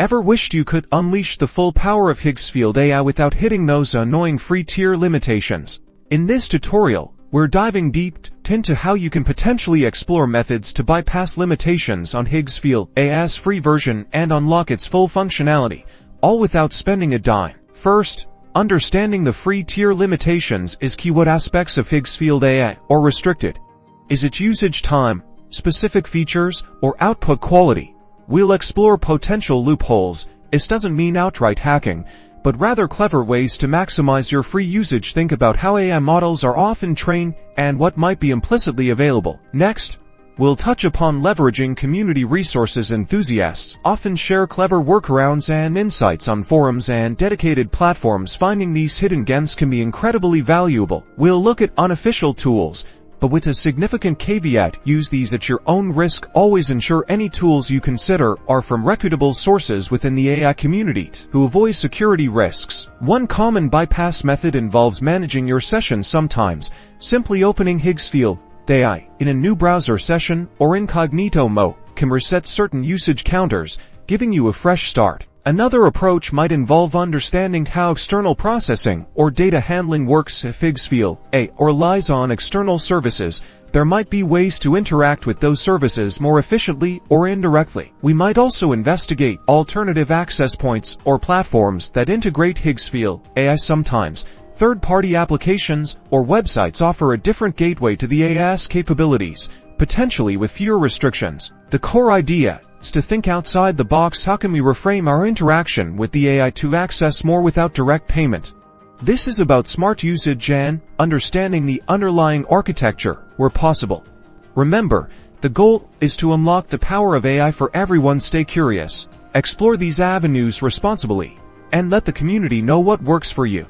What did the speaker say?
Ever wished you could unleash the full power of Higgsfield AI without hitting those annoying free tier limitations? In this tutorial, we're diving deep into how you can potentially explore methods to bypass limitations on Higgsfield AI's free version and unlock its full functionality, all without spending a dime. First, understanding the free tier limitations is key. What aspects of Higgsfield AI are restricted? Is it usage time, specific features, or output quality? We'll explore potential loopholes. This doesn't mean outright hacking, but rather clever ways to maximize your free usage. Think about how AI models are often trained and what might be implicitly available. Next, we'll touch upon leveraging community resources. Enthusiasts often share clever workarounds and insights on forums and dedicated platforms. Finding these hidden gems can be incredibly valuable. We'll look at unofficial tools, but with a significant caveat: use these at your own risk. Always ensure any tools you consider are from reputable sources within the AI community to avoid security risks. One common bypass method involves managing your session. Sometimes, simply opening Higgsfield AI in a new browser session or incognito mode can reset certain usage counters, giving you a fresh start. Another approach might involve understanding how external processing or data handling works. If Higgsfield AI relies on external services, there might be ways to interact with those services more efficiently or indirectly. We might also investigate alternative access points or platforms that integrate Higgsfield AI. Sometimes, third-party applications or websites offer a different gateway to the AI's capabilities, potentially with fewer restrictions. The core idea is to think outside the box. How can we reframe our interaction with the AI to access more without direct payment? This is about smart usage and understanding the underlying architecture where possible. Remember, the goal is to unlock the power of AI for everyone. Stay curious, explore these avenues responsibly, and let the community know what works for you.